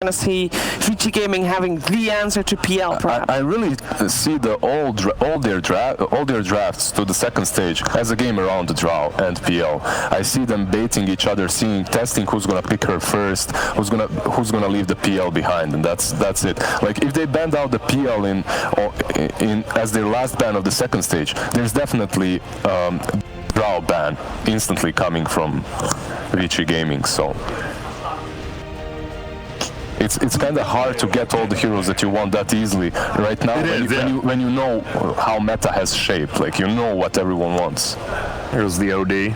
going to see VsVici Gaming having the answer to PL, perhaps? I really see all their drafts to the second stage as a game around the draw and PL. I see them baiting each other, testing who's gonna pick her first, who's gonna leave the PL behind, and that's it. Like if they banned out the PL in as their last ban of the second stage, there's definitely draw ban instantly coming from VsVici Gaming. So. It's kind of hard to get all the heroes that you want that easily right now when you know how meta has shaped, like you know what everyone wants. Here's the OD. A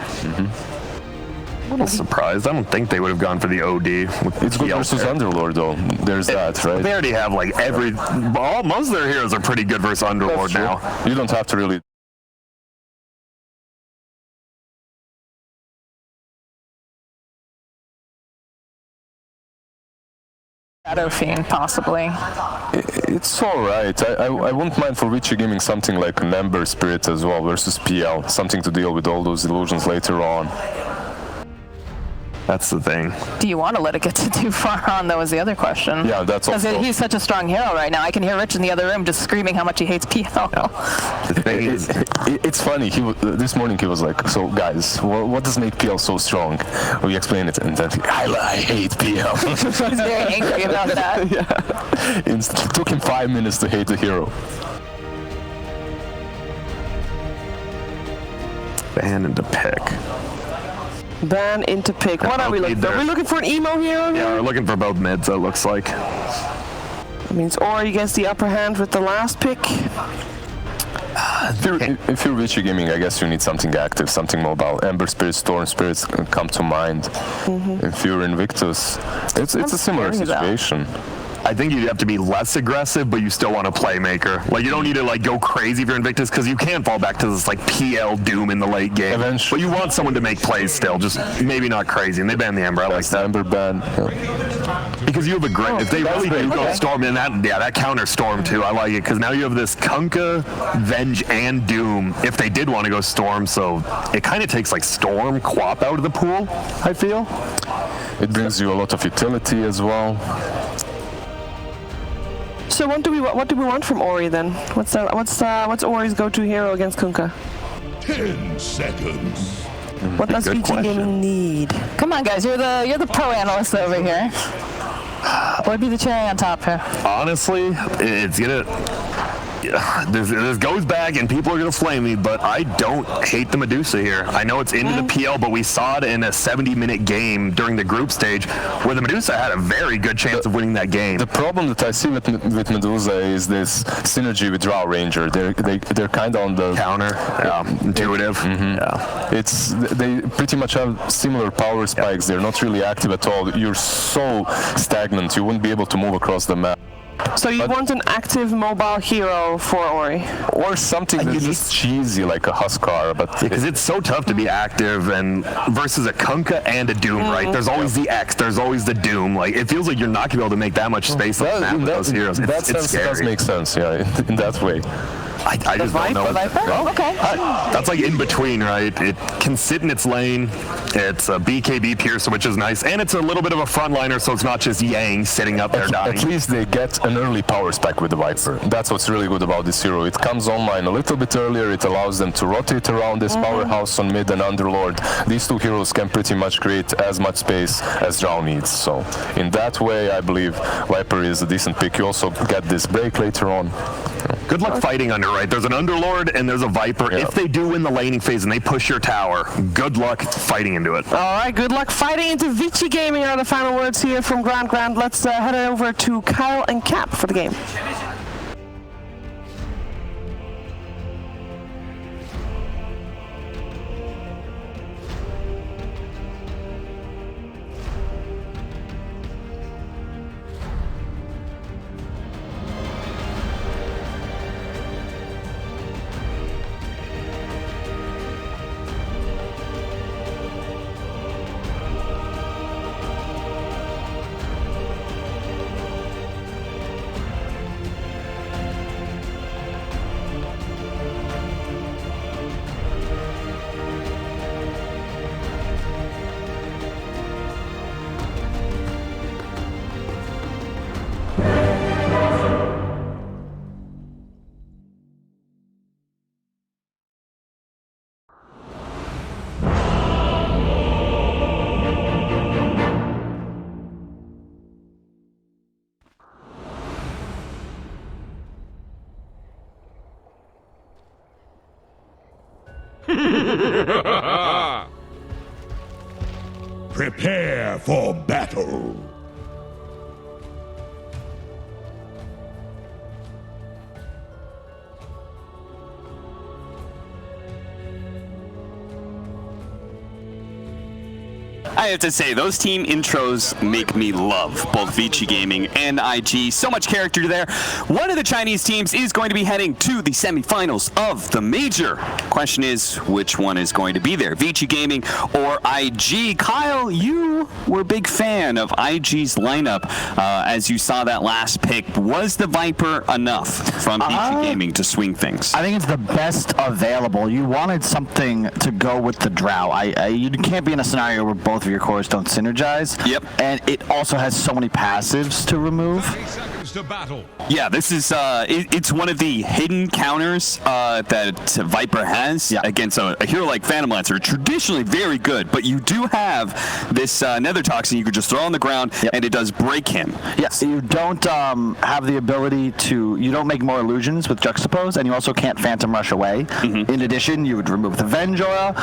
little surprised. I don't think they would have gone for the OD. It's good versus Underlord though. There's that, right? They already have like most of their heroes are pretty good versus Underlord now. You don't have to really. Shadow Fiend, possibly. It's alright. I wouldn't mind for VsVici Gaming something like an Ember Spirit as well versus PL. Something to deal with all those illusions later on. That's the thing. Do you want to let it get too far on, though, is the other question. Yeah, that's also... Because he's such a strong hero right now. I can hear Rich in the other room just screaming how much he hates PL. It's funny. This morning he was like, so guys, what does make PL so strong? We explained it, and then I hate PL. He's very angry about that. Yeah. It took him 5 minutes to hate the hero. Ban into pick. Ban into pick. What are we looking for? Are we looking for an emo hero here? Yeah, we're looking for both mids, it looks like. That means Ori gets the upper hand with the last pick. If you're VsVici Gaming, I guess you need something active, something mobile. Ember Spirits, Storm Spirits come to mind. If you're Invictus, it's a similar situation. I think you'd have to be less aggressive, but you still want a playmaker. Like, you don't need to, like, go crazy if you're Invictus, because you can fall back to this, like, PL Doom in the late game. Eventually. But you want someone to make plays still, just maybe not crazy. And they ban the Ember. I like that. Ember ban. Because you have a great... if they really do go Storm, and that counter Storm, too. I like it, because now you have this Kunkka, Venge, and Doom, if they did want to go Storm, so it kind of takes, like, Storm, Quap out of the pool, I feel. It brings you a lot of utility as well. So what do we want from Ori then? What's Ori's go-to hero against Kunkka? 10 seconds. What does VsVici Gaming need? Come on, guys, you're the pro analyst over here. What would be the cherry on top here? Honestly, it's gonna... This goes back and people are going to flame me, but I don't hate the Medusa here. I know it's into the PL, but we saw it in a 70-minute game during the group stage where the Medusa had a very good chance of winning that game. The problem that I see with Medusa is this synergy with Drow Ranger. They're kind of on the counter, intuitive. Yeah, they pretty much have similar power spikes. They're not really active at all. You're so stagnant. You wouldn't be able to move across the map. So you want an active mobile hero for Ori? Or something that's just cheesy, like a Huskar, but... Because it's so tough to be active and versus a Kunkka and a Doom, right? There's always the X, there's always the Doom. Like, it feels like you're not going to be able to make that much space on the map with those heroes. That sense does make sense, yeah, in that way. I just don't know. Well, okay. That's like in between, right? It can sit in its lane. It's a BKB Piercer, which is nice. And it's a little bit of a frontliner, so it's not just Yang sitting up there dying. At least they get an early power spike with the Viper. That's what's really good about this hero. It comes online a little bit earlier. It allows them to rotate around this powerhouse on mid and Underlord. These two heroes can pretty much create as much space as Drow needs. So in that way, I believe Viper is a decent pick. You also get this break later on. Good luck fighting under, right? There's an Underlord and there's a Viper. Yeah. If they do win the laning phase and they push your tower, good luck fighting into it. All right, good luck fighting into VsVici Gaming are the final words here from Grand. Let's head over to Kyle and Cap for the game. Prepare for battle. I have to say, those team intros make me love both VsVici Gaming and IG. So much character there. One of the Chinese teams is going to be heading to the semifinals of the major. Question is, which one is going to be there, VsVici Gaming or IG? Kyle, you were a big fan of IG's lineup as you saw that last pick. Was the Viper enough from VsVici Gaming to swing things? I think it's the best available. You wanted something to go with the Drow. You can't be in a scenario where both of your cores don't synergize. Yep. And it also has so many passives to remove. 30 seconds to battle. Yeah, this is it's one of the hidden counters that Viper has against a hero like Phantom Lancer. Traditionally very good, but you do have this Nether Toxin you could just throw on the ground and it does break him. Yes, you don't have the ability to, you don't make more illusions with Juxtapose, and you also can't Phantom Rush away. In addition, you would remove the Venge Aura,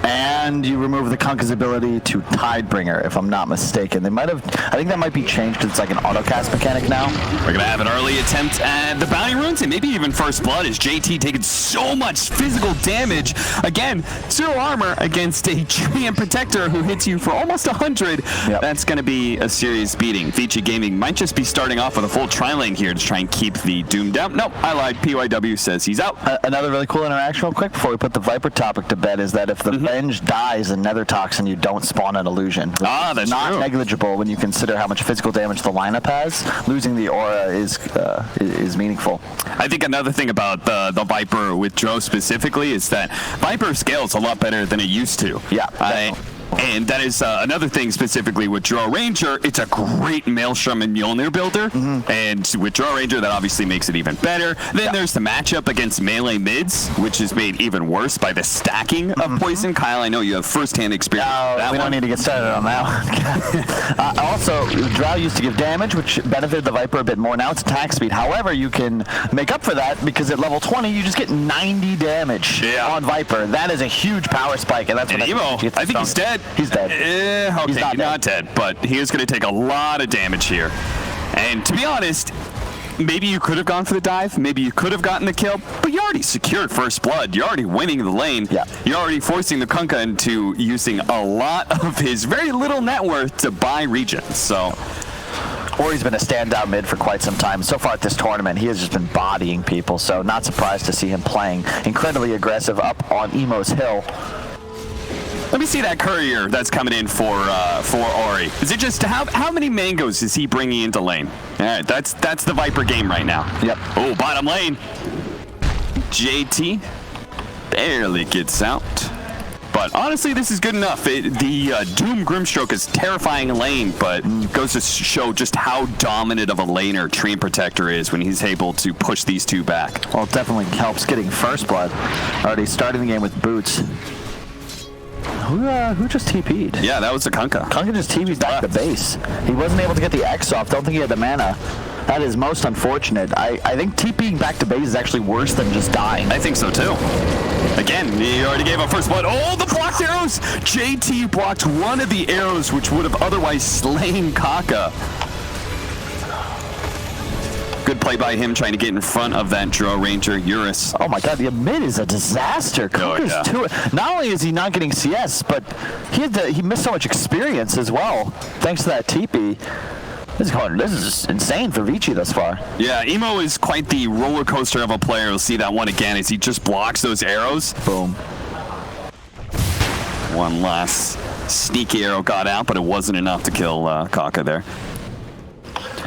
and you remove the Kunkka's ability to Tidebringer, if I'm not mistaken. They might have, I think that might be changed because it's like an auto-cast mechanic now. We're gonna have an early attempt at the bounty runes and maybe even first blood as JT taking so much physical damage. Again, 0 armor against a Treant Protector who hits you for almost 100. That's gonna be a serious beating. VsVici Gaming might just be starting off with a full tri-lane here to try and keep the Doom down. Nope, I lied. PYW says he's out. Another really cool interaction real quick before we put the Viper topic to bed is that if the Venge dies in Nether Toxin, you don't spawn an illusion. That's not true. Negligible when you consider how much physical damage the lineup has. Losing the aura is meaningful. I think another thing about the Viper with Dro specifically is that Viper scales a lot better than it used to. Yeah. And that is another thing specifically with Drow Ranger. It's a great Maelstrom and Mjolnir builder. And with Drow Ranger, that obviously makes it even better. Then there's the matchup against melee mids, which is made even worse by the stacking of poison. Kyle, I know you have first-hand experience with that we don't need to get started on that one. Also, Drow used to give damage, which benefited the Viper a bit more. Now it's attack speed. However, you can make up for that because at level 20, you just get 90 damage on Viper. That is a huge power spike, and that's what Emo, I think he's dead. He's dead. Okay, he's not dead, but he is going to take a lot of damage here. And to be honest, maybe you could have gone for the dive. Maybe you could have gotten the kill, but you already secured first blood. You're already winning the lane. You're already forcing the Kunkka into using a lot of his very little net worth to buy regions. So, Ori's been a standout mid for quite some time. So far at this tournament, he has just been bodying people, so not surprised to see him playing incredibly aggressive up on Emo's hill. Let me see that courier that's coming in for Ori. Is it just how many mangoes is he bringing into lane? All right, that's the Viper game right now. Oh, bottom lane. JT barely gets out. But honestly, this is good enough. The Doom Grimstroke is terrifying lane, but goes to show just how dominant of a laner Treant Protector is when he's able to push these two back. Well, it definitely helps getting first blood. Already starting the game with boots. Who just TP'd? Yeah, that was the Kunkka. Kunkka just TP'd back to base. He wasn't able to get the X off. Don't think he had the mana. That is most unfortunate. I think TPing back to base is actually worse than just dying. I think so too. Again, he already gave up first blood. Oh, the blocked arrows! JT blocked one of the arrows which would have otherwise slain Kaka. Good play by him trying to get in front of that Drow Ranger, Eurus. Oh my god, the mid is a disaster. Not only is he not getting CS, but he missed so much experience as well, thanks to that TP. This is insane for VsVici thus far. Yeah, Emo is quite the roller coaster of a player. You'll see that one again as he just blocks those arrows. Boom. One last sneaky arrow got out, but it wasn't enough to kill Kaka there.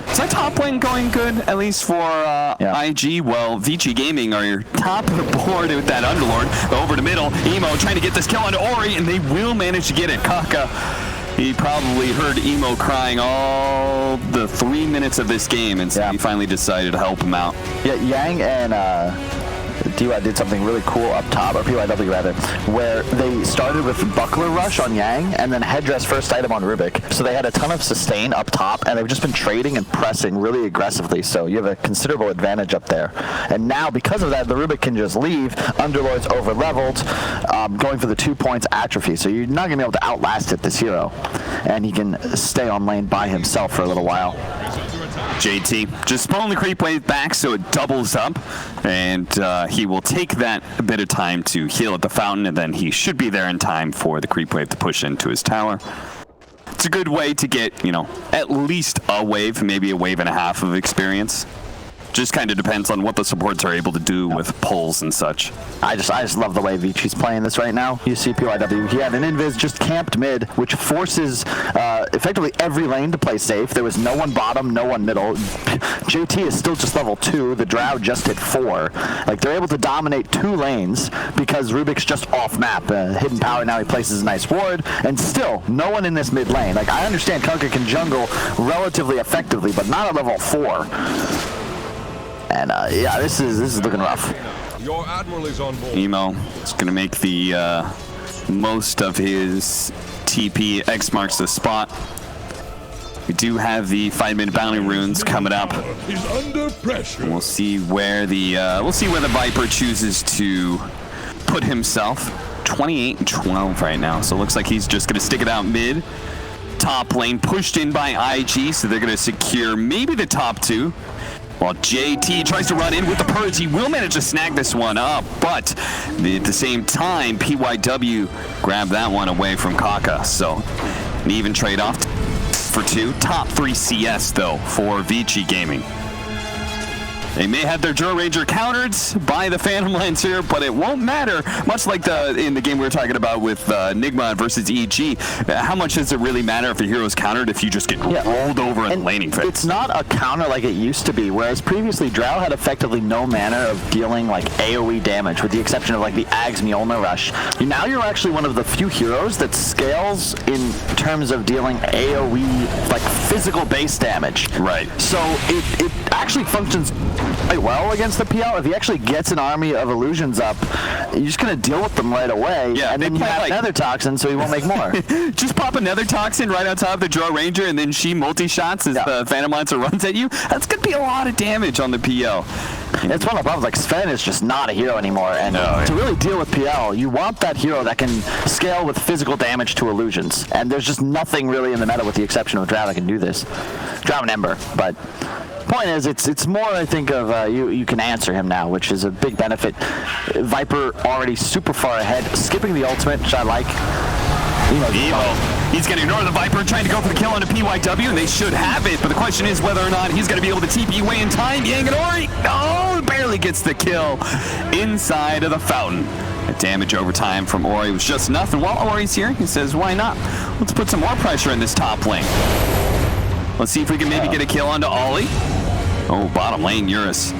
Is that top lane going good, at least for IG? Well, VsVici Gaming are your top of the board with that Underlord. Over to middle, Emo trying to get this kill onto Ori, and they will manage to get it. Kaka, he probably heard Emo crying all the 3 minutes of this game, and so he finally decided to help him out. Yeah, Yang and DY did something really cool up top, or PYW rather, where they started with Buckler Rush on Yang and then Headdress first item on Rubik. So they had a ton of sustain up top, and they've just been trading and pressing really aggressively. So you have a considerable advantage up there. And now, because of that, the Rubik can just leave. Underlord's over-leveled, going for the 2 points atrophy. So you're not going to be able to outlast it, this hero. And he can stay on lane by himself for a little while. JT just pulling the creep wave back so it doubles up, and he will take that a bit of time to heal at the fountain, and then he should be there in time for the creep wave to push into his tower. It's a good way to get, you know, at least a wave, maybe a wave and a half of experience. Just kind of depends on what the supports are able to do with pulls and such. I just love the way VsVici's playing this right now. You see PYW, he had an invis just camped mid, which forces effectively every lane to play safe. There was no one bottom, no one middle. JT is still just level 2. The Drow just hit 4. Like, they're able to dominate 2 lanes because Rubik's just off map. Hidden power, now he places a nice ward, and still no one in this mid lane. Like, I understand Kunkka can jungle relatively effectively, but not at level 4. And yeah, this is looking rough. Your admiral is on board. Emo is going to make the most of his TP. X marks the spot. We do have the 5-minute bounty runes coming up. He's under pressure. We'll see where the Viper chooses to put himself. 28 and 12 right now, so it looks like he's just going to stick it out mid. Top lane pushed in by IG, so they're going to secure maybe the top 2. While JT tries to run in with the Purge, he will manage to snag this one up, but at the same time, PYW grabbed that one away from Kaka. So an even trade-off for 2. Top 3 CS, though, for VsVici Gaming. They may have their Drill Ranger countered by the Phantom Lancer, but it won't matter. Much like in the game we were talking about with Nigma versus EG, how much does it really matter if a hero's countered if you just get rolled over in laning phase? It's not a counter like it used to be, whereas previously Drow had effectively no manner of dealing like AoE damage, with the exception of like the Ags Mjolnir Rush. Now you're actually one of the few heroes that scales in terms of dealing AoE, like physical base damage. Right. So it actually functions quite well against the PL. If he actually gets an army of illusions up, you're just going to deal with them right away. Yeah, and then you have Nether Toxin, so he won't make more. Just pop a Nether Toxin right on top of the Drill Ranger, and then she multi-shots as the Phantom Lancer runs at you. That's going to be a lot of damage on the PL. It's one of the problems. Like, Sven is just not a hero anymore, and to really deal with PL, you want that hero that can scale with physical damage to illusions. And there's just nothing really in the meta, with the exception of Drow, that can do this. Drow and Ember, but point is, it's more, I think, of you can answer him now, which is a big benefit. Viper already super far ahead, skipping the ultimate, which I like. Evo. He's going to ignore the Viper, trying to go for the kill on a PYW, and they should have it, but the question is whether or not he's going to be able to TP away in time. Yang and Ori, barely gets the kill inside of the fountain. The damage over time from Ori was just enough, and while Ori's here, he says, why not? Let's put some more pressure in this top lane. Let's see if we can maybe get a kill onto Ollie. Oh, bottom lane, Eurus.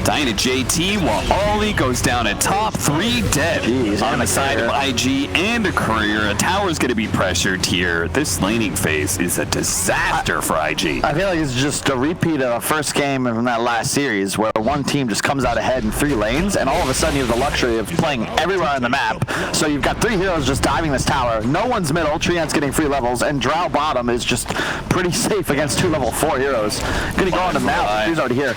Dying to JT while Ollie goes down at top. 3 dead. Jeez, on the side of IG and a Courier. A tower's going to be pressured here. This laning phase is a disaster for IG. I feel like it's just a repeat of a first game from that last series where one team just comes out ahead in 3 lanes, and all of a sudden you have the luxury of playing everywhere on the map. So you've got 3 heroes just diving this tower. No one's middle. Treant's getting free levels, and Drow bottom is just pretty safe against 2 level 4 heroes. Gonna go on him now. He's already here.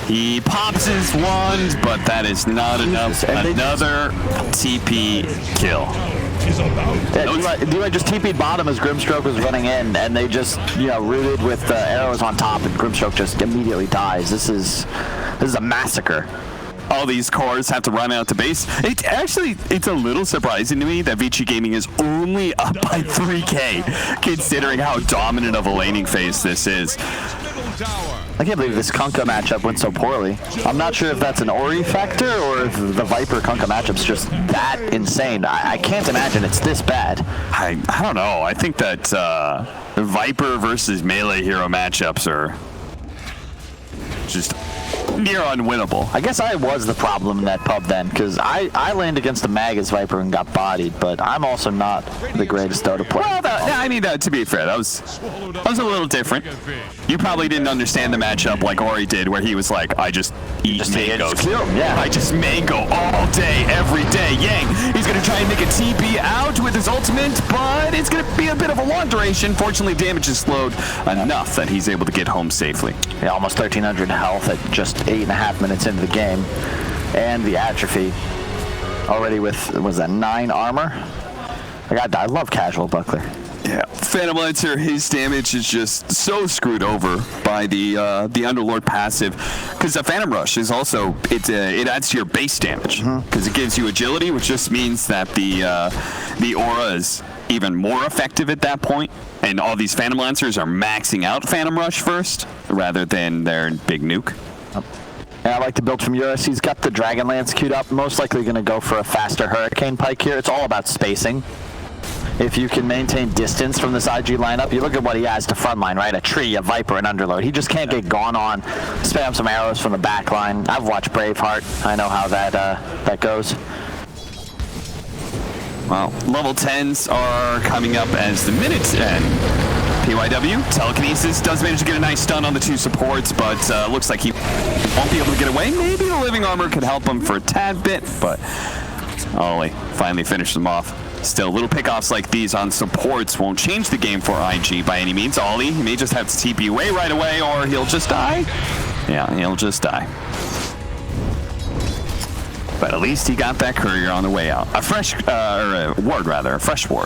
He pops his wand, but that is not enough. Another TP kill. Yeah, DY just TP'd bottom as Grimstroke was running in, and they just, rooted with arrows on top, and Grimstroke just immediately dies. This is a massacre. All these cores have to run out to base. It's a little surprising to me that VsVici Gaming is only up by 3K, considering how dominant of a laning phase this is. I can't believe this Kunkka matchup went so poorly. I'm not sure if that's an Ori factor or if the Viper Kunkka matchup's just that insane. I can't imagine it's this bad. I don't know. I think that Viper versus melee hero matchups are just near unwinnable. I guess I was the problem in that pub then, because I landed against the Magus Viper and got bodied, but I'm also not the greatest Dota player. Well, I mean, to be fair, that was a little different. You probably didn't understand the matchup like Ori did, where he was like, I just eat mangoes. Yeah. I just mango all day, every day. Yang, he's going to try and make a TP out with his ultimate, but it's going to be a bit of a long duration. Fortunately, damage is slowed enough that he's able to get home safely. Yeah, almost 1,300 health at just 8.5 minutes into the game. And the atrophy already with, was that 9 armor? I love casual Buckler. Yeah, Phantom Lancer, his damage is just so screwed over by the Underlord passive, because the Phantom Rush is also, it adds to your base damage, because it gives you agility, which just means that the aura is even more effective at that point, and all these Phantom Lancers are maxing out Phantom Rush first, rather than their big nuke. And I like to build from Eurus. He's got the Dragon Lance queued up, most likely going to go for a faster Hurricane Pike here. It's all about spacing. If you can maintain distance from this IG lineup, you look at what he has to frontline, right? A tree, a Viper, an Underlord. He just can't get gone on. Spam some arrows from the back line. I've watched Braveheart. I know how that goes. Well, level 10s are coming up as the minutes end. PYW, Telekinesis does manage to get a nice stun on the 2 supports, but looks like he won't be able to get away. Maybe the Living Armor could help him for a tad bit, but Ollie finally finished them off. Still, little pickoffs like these on supports won't change the game for IG by any means. Ollie, he may just have to TP away right away, or he'll just die. Yeah, he'll just die. But at least he got that courier on the way out. A fresh, or a ward rather, a fresh ward.